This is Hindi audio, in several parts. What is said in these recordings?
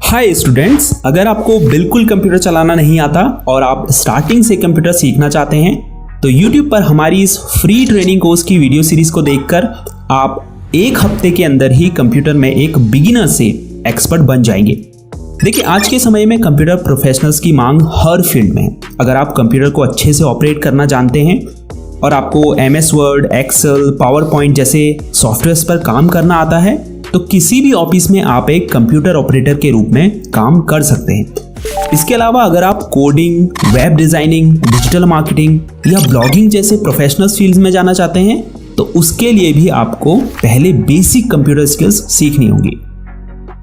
हाय स्टूडेंट्स, अगर आपको बिल्कुल कंप्यूटर चलाना नहीं आता और आप स्टार्टिंग से कंप्यूटर सीखना चाहते हैं तो YouTube पर हमारी इस फ्री ट्रेनिंग कोर्स की वीडियो सीरीज को देखकर आप एक हफ्ते के अंदर ही कंप्यूटर में एक बिगिनर से एक्सपर्ट बन जाएंगे। देखिए, आज के समय में कंप्यूटर प्रोफेशनल्स की मांग हर फील्ड में है। अगर आप कंप्यूटर को अच्छे से ऑपरेट करना जानते हैं और आपको MS वर्ड, एक्सेल, पावरपॉइंट जैसे सॉफ्टवेयर्स पर काम करना आता है तो किसी भी ऑफिस में आप एक कंप्यूटर ऑपरेटर के रूप में काम कर सकते हैं। इसके अलावा अगर आप coding, web designing, digital marketing या ब्लॉगिंग जैसे प्रोफेशनल फील्ड्स में जाना चाहते हैं तो उसके लिए भी आपको पहले बेसिक कंप्यूटर स्किल्स सीखनी होंगी।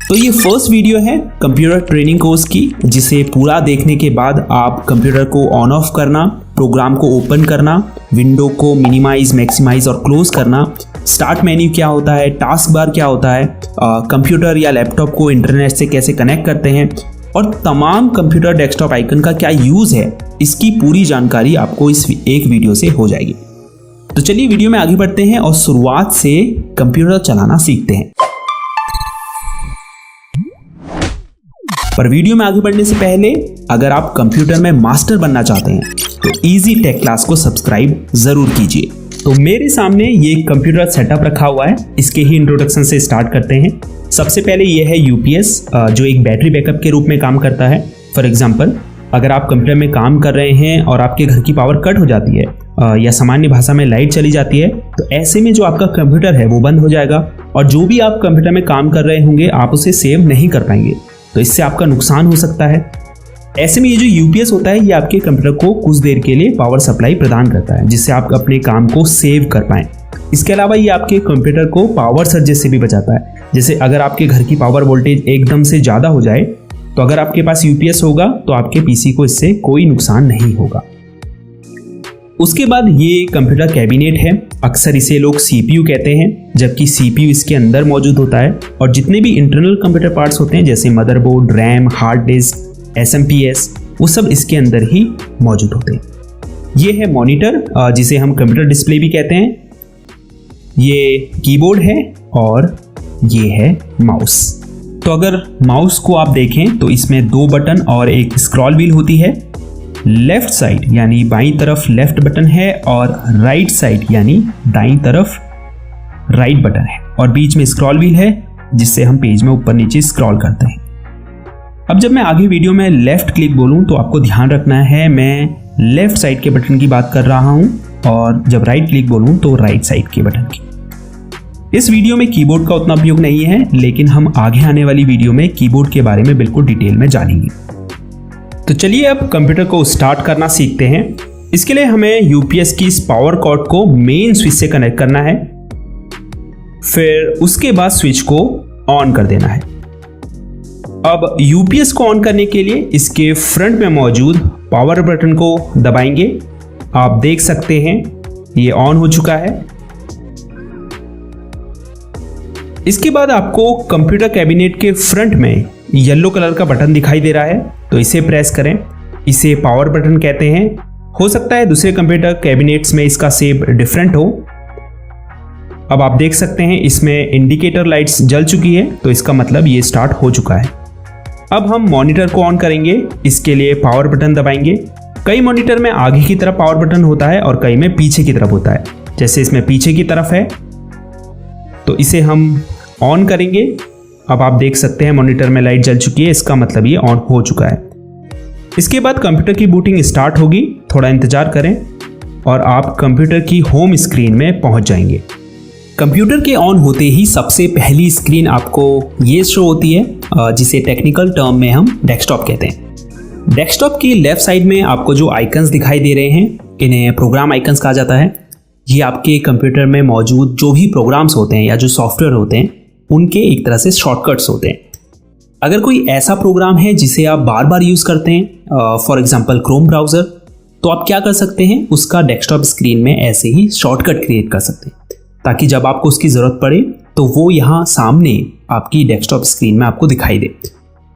तो ये फर्स्ट वीडियो है कंप्यूटर ट्रेनिंग कोर्स की, जिसे पूरा देखने के बाद आप कंप्यूटर को ऑन ऑफ करना, प्रोग्राम को ओपन करना, विंडो को मिनिमाइज, मैक्सिमाइज और क्लोज करना, स्टार्ट मेन्यू क्या होता है, टास्क बार क्या होता है, कंप्यूटर या लैपटॉप को इंटरनेट से कैसे कनेक्ट करते हैं और तमाम कंप्यूटर डेस्कटॉप आइकन का क्या यूज़ है, इसकी पूरी जानकारी आपको इस एक वीडियो से हो जाएगी। तो चलिए वीडियो में आगे बढ़ते हैं और शुरुआत से कंप्यूटर चलाना सीखते हैं। पर वीडियो में आगे बढ़ने से पहले अगर आप कंप्यूटर में मास्टर बनना चाहते हैं तो इजी टेक क्लास को सब्सक्राइब जरूर कीजिए। तो मेरे सामने ये कंप्यूटर सेटअप रखा हुआ है, इसके ही इंट्रोडक्शन से स्टार्ट करते हैं। सबसे पहले ये है UPS, जो एक बैटरी बैकअप के रूप में काम करता है। फॉर एग्जांपल, अगर आप कंप्यूटर में काम कर रहे हैं और आपके घर की पावर कट हो जाती है या सामान्य भाषा में लाइट चली जाती है तो ऐसे में जो आपका कंप्यूटर है वो बंद हो जाएगा और जो भी आप कंप्यूटर में काम कर रहे होंगे आप उसे सेव नहीं कर पाएंगे, तो इससे आपका नुकसान हो सकता है। ऐसे में ये जो UPS होता है ये आपके कंप्यूटर को कुछ देर के लिए पावर सप्लाई प्रदान करता है जिससे आप अपने काम को सेव कर पाएं। इसके अलावा ये आपके कंप्यूटर को पावर सर्जेस से भी बचाता है। जैसे अगर आपके घर की पावर वोल्टेज एकदम से ज़्यादा हो जाए तो अगर आपके पास UPS होगा तो आपके PC को इससे कोई नुकसान नहीं होगा। उसके बाद ये कंप्यूटर कैबिनेट है, अक्सर इसे लोग CPU कहते हैं, जबकि CPU इसके अंदर मौजूद होता है और जितने भी इंटरनल कंप्यूटर पार्ट्स होते हैं जैसे motherboard, RAM, hard disk, SMPS, वो सब इसके अंदर ही मौजूद होते हैं। ये है मॉनिटर, जिसे हम कंप्यूटर डिस्प्ले भी कहते हैं। ये कीबोर्ड है और ये है माउस। तो अगर माउस को आप देखें तो इसमें 2 बटन और एक स्क्रॉल व्हील होती है। लेफ्ट साइड यानी बाईं तरफ लेफ्ट बटन है और राइट साइड यानी दाईं तरफ राइट बटन है और बीच में स्क्रॉल व्हील है जिससे हम पेज में ऊपर नीचे स्क्रॉल करते हैं। अब जब मैं आगे वीडियो में लेफ्ट क्लिक बोलूं तो आपको ध्यान रखना है मैं लेफ्ट साइड के बटन की बात कर रहा हूं और जब राइट क्लिक बोलूं तो राइट साइड के बटन की। इस वीडियो में कीबोर्ड का उतना उपयोग नहीं है, लेकिन हम आगे आने वाली वीडियो में कीबोर्ड के बारे में बिल्कुल डिटेल में जानेंगे। तो चलिए अब कंप्यूटर को स्टार्ट करना सीखते हैं। इसके लिए हमें UPS की इस पावर कॉर्ड को मेन स्विच से कनेक्ट करना है, फिर उसके बाद स्विच को ऑन कर देना है। अब UPS को ऑन करने के लिए इसके फ्रंट में मौजूद पावर बटन को दबाएंगे। आप देख सकते हैं ये ऑन हो चुका है। इसके बाद आपको कंप्यूटर कैबिनेट के फ्रंट में येलो कलर का बटन दिखाई दे रहा है, तो इसे प्रेस करें। इसे पावर बटन कहते हैं। हो सकता है दूसरे कंप्यूटर कैबिनेट्स में इसका शेप डिफरेंट हो। अब आप देख सकते हैं इसमें इंडिकेटर लाइट्स जल चुकी है, तो इसका मतलब ये स्टार्ट हो चुका है। अब हम मॉनिटर को ऑन करेंगे। इसके लिए पावर बटन दबाएंगे। कई मॉनिटर में आगे की तरफ पावर बटन होता है और कई में पीछे की तरफ होता है। जैसे इसमें पीछे की तरफ है तो इसे हम ऑन करेंगे। अब आप देख सकते हैं मॉनिटर में लाइट जल चुकी है, इसका मतलब ये ऑन हो चुका है। इसके बाद कंप्यूटर की बूटिंग स्टार्ट होगी। थोड़ा इंतजार करें और आप कंप्यूटर की होम स्क्रीन में पहुंच जाएंगे। कंप्यूटर के ऑन होते ही सबसे पहली स्क्रीन आपको ये शो होती है, जिसे टेक्निकल टर्म में हम डेस्कटॉप कहते हैं। डेस्कटॉप की लेफ्ट साइड में आपको जो आइकन्स दिखाई दे रहे हैं इन्हें प्रोग्राम आइकन्स कहा जाता है। ये आपके कंप्यूटर में मौजूद जो भी प्रोग्राम्स होते हैं या जो सॉफ्टवेयर होते हैं उनके एक तरह से शॉर्टकट्स होते हैं। अगर कोई ऐसा प्रोग्राम है जिसे आप बार बार यूज़ करते हैं, फॉर एग्जांपल क्रोम ब्राउज़र, तो आप क्या कर सकते हैं, उसका डेस्कटॉप स्क्रीन में ऐसे ही शॉर्टकट क्रिएट कर सकते हैं ताकि जब आपको उसकी ज़रूरत पड़े तो वो यहाँ सामने आपकी डेस्कटॉप स्क्रीन में आपको दिखाई दे।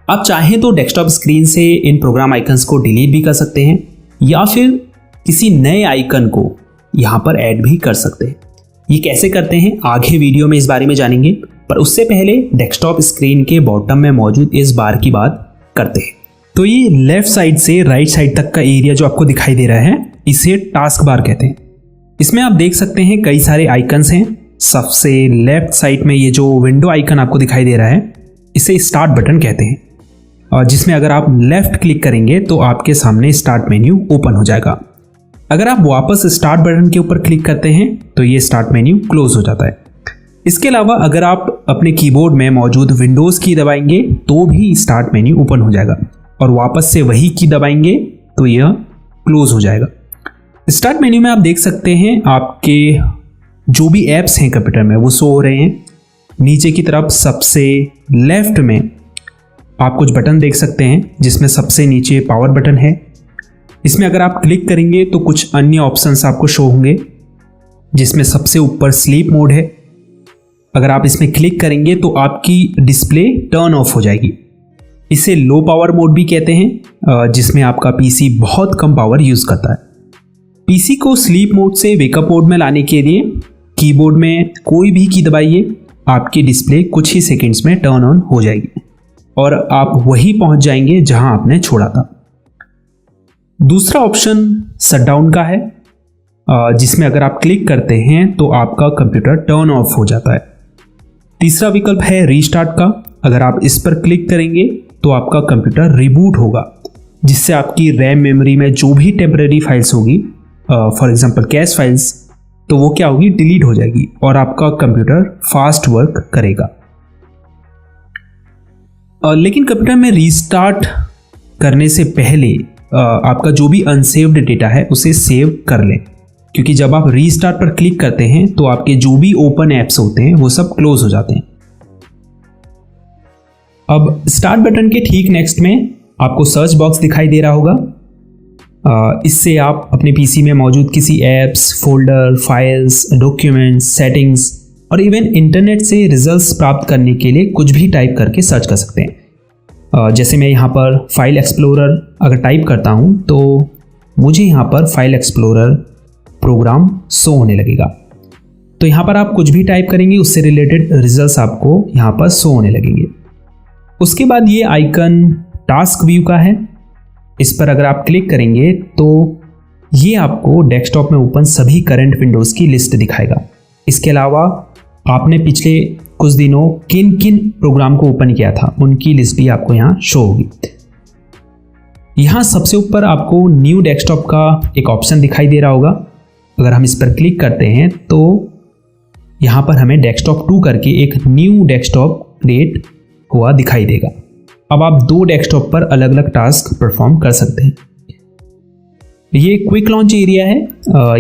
आप चाहें तो डेस्कटॉप स्क्रीन से इन प्रोग्राम आइकन्स को डिलीट भी कर सकते हैं या फिर किसी नए आइकन को यहाँ पर ऐड भी कर सकते हैं। ये कैसे करते हैं आगे वीडियो में इस बारे में जानेंगे। पर उससे पहले डेस्कटॉप स्क्रीन के बॉटम में मौजूद इस बार की बात करते हैं। तो ये लेफ्ट साइड से राइट साइड तक का एरिया जो आपको दिखाई दे रहा है, इसे टास्क बार कहते हैं। इसमें आप देख सकते हैं कई सारे आइकन्स हैं। सबसे लेफ्ट साइड में ये जो विंडो आइकन आपको दिखाई दे रहा है, इसे स्टार्ट बटन कहते हैं, और जिसमें अगर आप लेफ्ट क्लिक करेंगे तो आपके सामने स्टार्ट मेन्यू ओपन हो जाएगा। अगर आप वापस स्टार्ट बटन के ऊपर क्लिक करते हैं तो ये स्टार्ट मेन्यू क्लोज हो जाता है। इसके अलावा अगर आप अपने कीबोर्ड में मौजूद विंडोज़ की दबाएंगे तो भी स्टार्ट मेन्यू ओपन हो जाएगा, और वापस से वही की दबाएंगे तो यह क्लोज हो जाएगा। स्टार्ट मेन्यू में आप देख सकते हैं आपके जो भी ऐप्स हैं कंप्यूटर में वो शो हो रहे हैं। नीचे की तरफ सबसे लेफ्ट में आप कुछ बटन देख सकते हैं, जिसमें सबसे नीचे पावर बटन है। इसमें अगर आप क्लिक करेंगे तो कुछ अन्य ऑप्शंस आपको शो होंगे, जिसमें सबसे ऊपर स्लीप मोड है। अगर आप इसमें क्लिक करेंगे तो आपकी डिस्प्ले टर्न ऑफ हो जाएगी। इसे लो पावर मोड भी कहते हैं, जिसमें आपका पीसी बहुत कम पावर यूज़ करता है। पीसी को स्लीप मोड से वेकअप मोड में लाने के लिए कीबोर्ड में कोई भी की दबाइए, आपकी डिस्प्ले कुछ ही सेकंड्स में टर्न ऑन हो जाएगी और आप वहीं पहुंच जाएंगे जहां आपने छोड़ा था। दूसरा ऑप्शन शटडाउन का है, जिसमें अगर आप क्लिक करते हैं तो आपका कंप्यूटर टर्न ऑफ हो जाता है। तीसरा विकल्प है रीस्टार्ट का। अगर आप इस पर क्लिक करेंगे तो आपका कंप्यूटर रिबूट होगा, जिससे आपकी रैम मेमोरी में जो भी टेम्परेरी फाइल्स होगी, फॉर एग्जांपल कैश फाइल्स, तो वो क्या होगी, डिलीट हो जाएगी और आपका कंप्यूटर फास्ट वर्क करेगा। लेकिन कंप्यूटर में रीस्टार्ट करने से पहले आपका जो भी अनसेव्ड डेटा है उसे सेव कर लें, क्योंकि जब आप रीस्टार्ट पर क्लिक करते हैं तो आपके जो भी ओपन ऐप्स होते हैं वो सब क्लोज हो जाते हैं। अब स्टार्ट बटन के ठीक नेक्स्ट में आपको सर्च बॉक्स दिखाई दे रहा होगा। इससे आप अपने पीसी में मौजूद किसी apps, folder, files, documents, settings और इवन इंटरनेट से रिजल्ट्स प्राप्त करने के लिए कुछ भी टाइप करके सर्च कर सकते हैं। जैसे मैं यहाँ पर फाइल एक्सप्लोरर अगर टाइप करता हूँ तो मुझे यहाँ पर फाइल एक्सप्लोरर प्रोग्राम शो होने लगेगा। तो यहाँ पर आप कुछ भी टाइप करेंगे, उससे रिलेटेड रिजल्ट्स आपको यहाँ पर शो होने लगेंगे। उसके बाद ये आइकन टास्क व्यू का है। इस पर अगर आप क्लिक करेंगे तो ये आपको डेस्कटॉप में ओपन सभी करंट विंडोज़ की लिस्ट दिखाएगा। इसके अलावा आपने पिछले कुछ दिनों किन किन प्रोग्राम को ओपन किया था उनकी लिस्ट भी आपको यहाँ शो होगी। यहाँ सबसे ऊपर आपको न्यू डेस्कटॉप का एक ऑप्शन दिखाई दे रहा होगा। अगर हम इस पर क्लिक करते हैं तो यहाँ पर हमें डेस्कटॉप 2 करके एक न्यू डेस्कटॉप क्रिएट हुआ दिखाई देगा। अब आप 2 डेस्कटॉप पर अलग अलग टास्क परफॉर्म कर सकते हैं। ये क्विक लॉन्च एरिया है।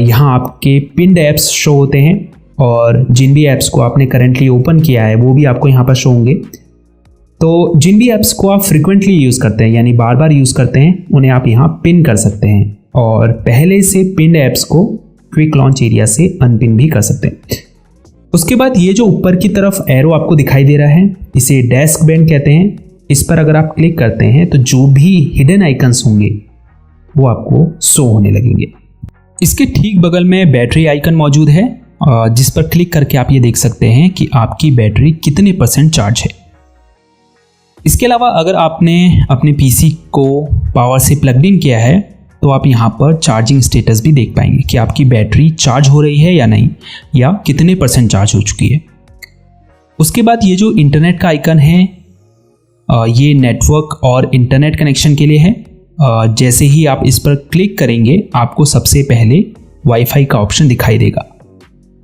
यहाँ आपके पिन्ड ऐप्स शो होते हैं और जिन भी ऐप्स को आपने करेंटली ओपन किया है वो भी आपको यहाँ पर शो होंगे। तो जिन भी ऐप्स को आप फ्रिक्वेंटली यूज़ करते हैं, यानी बार बार यूज़ करते हैं, उन्हें आप यहाँ पिन कर सकते हैं और पहले से पिन्ड ऐप्स को क्विक लॉन्च एरिया से अनपिन भी कर सकते हैं। उसके बाद ये जो ऊपर की तरफ एरो आपको दिखाई दे रहा है, इसे डेस्क बैंड कहते हैं। इस पर अगर आप क्लिक करते हैं तो जो भी हिडन आइकन्स होंगे वो आपको शो होने लगेंगे। इसके ठीक बगल में बैटरी आइकन मौजूद है, जिस पर क्लिक करके आप ये देख सकते हैं कि आपकी बैटरी कितने % चार्ज है। इसके अलावा अगर आपने अपने पीसी को पावर से प्लग इन किया है तो आप यहाँ पर चार्जिंग स्टेटस भी देख पाएंगे कि आपकी बैटरी चार्ज हो रही है या नहीं, या कितने % चार्ज हो चुकी है। उसके बाद ये जो इंटरनेट का आइकन है, ये नेटवर्क और इंटरनेट कनेक्शन के लिए है। जैसे ही आप इस पर क्लिक करेंगे आपको सबसे पहले वाईफाई का ऑप्शन दिखाई देगा।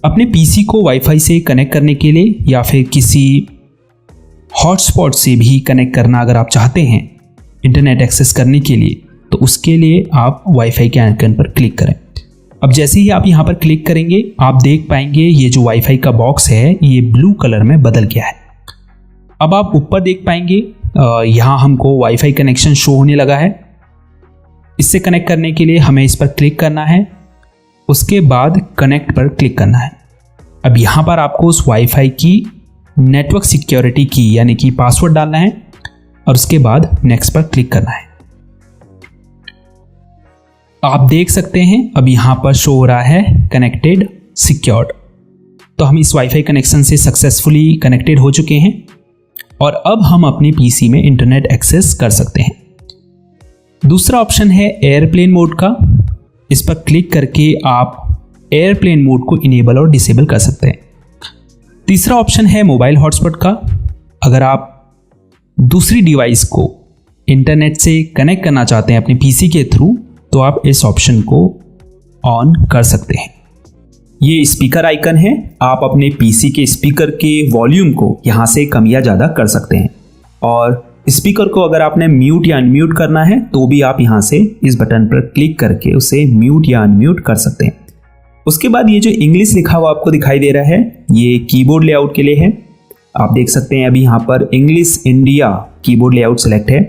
अपने पीसी को वाईफाई से कनेक्ट करने के लिए या फिर किसी हॉटस्पॉट से भी कनेक्ट करना अगर आप चाहते हैं इंटरनेट एक्सेस करने के लिए, तो उसके लिए आप वाईफाई के आइकन पर क्लिक करें। अब जैसे ही आप यहाँ पर क्लिक करेंगे आप देख पाएंगे ये जो वाईफाई का बॉक्स है ये ब्लू कलर में बदल गया है। अब आप ऊपर देख पाएंगे यहाँ हमको वाईफाई कनेक्शन शो होने लगा है। इससे कनेक्ट करने के लिए हमें इस पर क्लिक करना है, उसके बाद कनेक्ट पर क्लिक करना है। अब यहाँ पर आपको उस वाईफाई की नेटवर्क सिक्योरिटी की यानी कि पासवर्ड डालना है और उसके बाद नेक्स्ट पर क्लिक करना है। आप देख सकते हैं अब यहाँ पर शो हो रहा है कनेक्टेड सिक्योर्ड। तो हम इस वाईफाई कनेक्शन से सक्सेसफुली कनेक्टेड हो चुके हैं और अब हम अपने पीसी में इंटरनेट एक्सेस कर सकते हैं। दूसरा ऑप्शन है एयरप्लेन मोड का। इस पर क्लिक करके आप एयरप्लेन मोड को इनेबल और डिसेबल कर सकते हैं। तीसरा ऑप्शन है मोबाइल हॉटस्पॉट का। अगर आप दूसरी डिवाइस को इंटरनेट से कनेक्ट करना चाहते हैं अपने पीसी के थ्रू, तो आप इस ऑप्शन को ऑन कर सकते हैं। ये स्पीकर आइकन है, आप अपने पीसी के स्पीकर के वॉल्यूम को यहाँ से कम या ज़्यादा कर सकते हैं और स्पीकर को अगर आपने म्यूट या अनम्यूट करना है तो भी आप यहाँ से इस बटन पर क्लिक करके उसे म्यूट या अनम्यूट कर सकते हैं। उसके बाद ये जो इंग्लिश लिखा हुआ आपको दिखाई दे रहा है, ये कीबोर्ड लेआउट के लिए है। आप देख सकते हैं अभी यहाँ पर English India keyboard layout select है।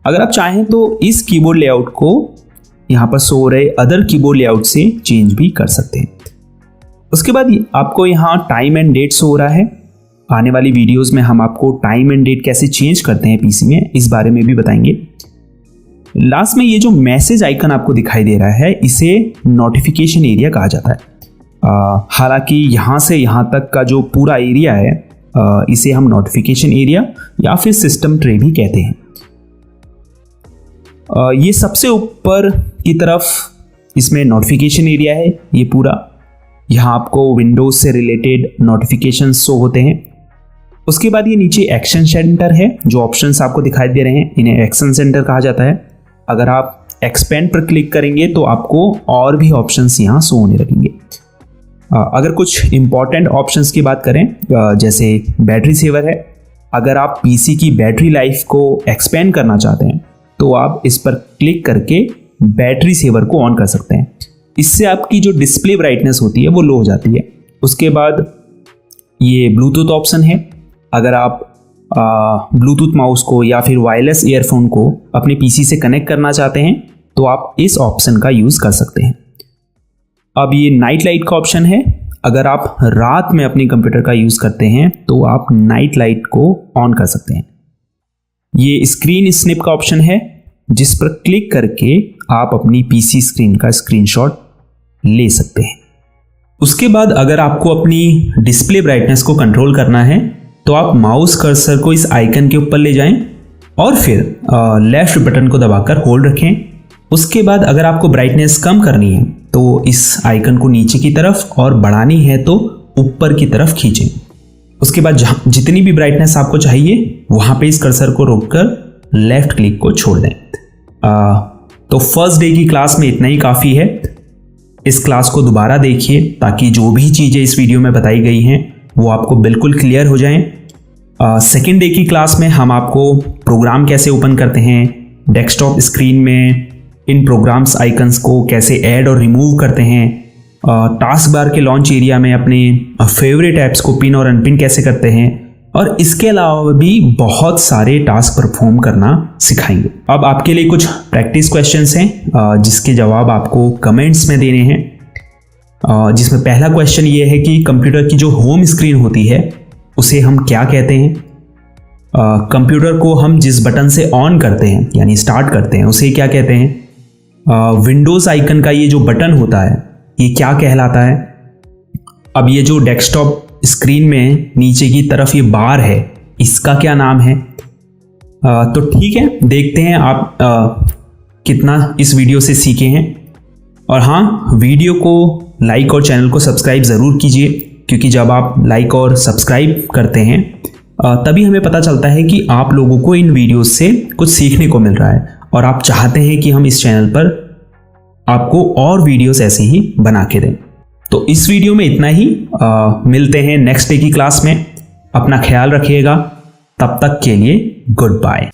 अगर आप चाहें तो इस कीबोर्ड लेआउट को यहाँ पर शो रहे अदर कीबोर्ड लेआउट से चेंज भी कर सकते हैं। उसके बाद आपको यहाँ टाइम एंड डेट शो हो रहा है। आने वाली वीडियोस में हम आपको टाइम एंड डेट कैसे चेंज करते हैं पीसी में, इस बारे में भी बताएंगे। लास्ट में ये जो मैसेज आइकन आपको दिखाई दे रहा है, इसे नोटिफिकेशन एरिया कहा जाता है। हालांकि यहाँ से यहाँ तक का जो पूरा एरिया है, इसे हम नोटिफिकेशन एरिया या फिर सिस्टम ट्रे भी कहते हैं। ये सबसे ऊपर की तरफ इसमें नोटिफिकेशन एरिया है। ये पूरा यहाँ आपको विंडोज से रिलेटेड नोटिफिकेशन शो होते हैं। उसके बाद ये नीचे एक्शन सेंटर है, जो ऑप्शंस आपको दिखाई दे रहे हैं इन्हें एक्शन सेंटर कहा जाता है। अगर आप एक्सपेंड पर क्लिक करेंगे तो आपको और भी ऑप्शंस यहाँ शो होने लगेंगे। अगर कुछ इंपॉर्टेंट ऑप्शंस की बात करें, जैसे बैटरी सेवर है। अगर आप पीसी की बैटरी लाइफ को एक्सपेंड करना चाहते हैं तो आप इस पर क्लिक करके बैटरी सेवर को ऑन कर सकते हैं। इससे आपकी जो डिस्प्ले ब्राइटनेस होती है वो लो हो जाती है। उसके बाद ये ब्लूटूथ ऑप्शन है। अगर आप ब्लूटूथ माउस को या फिर वायरलेस ईयरफोन को अपने पीसी से कनेक्ट करना चाहते हैं तो आप इस ऑप्शन का यूज़ कर सकते हैं। अब ये नाइट लाइट का ऑप्शन है। अगर आप रात में अपने कंप्यूटर का यूज़ करते हैं तो आप नाइट लाइट को ऑन कर सकते हैं। ये स्क्रीन स्निप का ऑप्शन है, जिस पर क्लिक करके आप अपनी पीसी स्क्रीन का स्क्रीनशॉट ले सकते हैं। उसके बाद अगर आपको अपनी डिस्प्ले ब्राइटनेस को कंट्रोल करना है तो आप माउस कर्सर को इस आइकन के ऊपर ले जाएं और फिर लेफ्ट बटन को दबाकर होल्ड रखें। उसके बाद अगर आपको ब्राइटनेस कम करनी है तो इस आइकन को नीचे की तरफ और बढ़ानी है तो ऊपर की तरफ खींचें। उसके बाद जितनी भी ब्राइटनेस आपको चाहिए वहाँ पे इस कर्सर को रोककर लेफ्ट क्लिक को छोड़ दें। तो फर्स्ट डे की क्लास में इतना ही काफ़ी है। इस क्लास को दोबारा देखिए ताकि जो भी चीज़ें इस वीडियो में बताई गई हैं वो आपको बिल्कुल क्लियर हो जाएं। सेकेंड डे की क्लास में हम आपको प्रोग्राम कैसे ओपन करते हैं, डेस्कटॉप स्क्रीन में इन प्रोग्राम्स आइकन्स को कैसे ऐड और रिमूव करते हैं, टास्क बार के लॉन्च एरिया में अपने फेवरेट ऐप्स को पिन और अनपिन कैसे करते हैं, और इसके अलावा भी बहुत सारे टास्क परफॉर्म करना सिखाएंगे। अब आपके लिए कुछ प्रैक्टिस क्वेश्चंस हैं जिसके जवाब आपको कमेंट्स में देने हैं। जिसमें पहला क्वेश्चन ये है कि कंप्यूटर की जो होम स्क्रीन होती है उसे हम क्या कहते हैं। कंप्यूटर को हम जिस बटन से ऑन करते हैं यानी स्टार्ट करते हैं उसे क्या कहते हैं। विंडोज़ आइकन का ये जो बटन होता है ये क्या कहलाता है। अब ये जो डेस्कटॉप स्क्रीन में नीचे की तरफ ये बार है इसका क्या नाम है। तो ठीक है, देखते हैं आप कितना इस वीडियो से सीखे हैं। और हाँ, वीडियो को लाइक और चैनल को सब्सक्राइब ज़रूर कीजिए, क्योंकि जब आप लाइक और सब्सक्राइब करते हैं तभी हमें पता चलता है कि आप लोगों को इन वीडियोस से कुछ सीखने को मिल रहा है और आप चाहते हैं कि हम इस चैनल पर आपको और वीडियोस ऐसे ही बना के दें। तो इस वीडियो में इतना ही। मिलते हैं नेक्स्ट डे की क्लास में। अपना ख्याल रखिएगा। तब तक के लिए गुड बाय।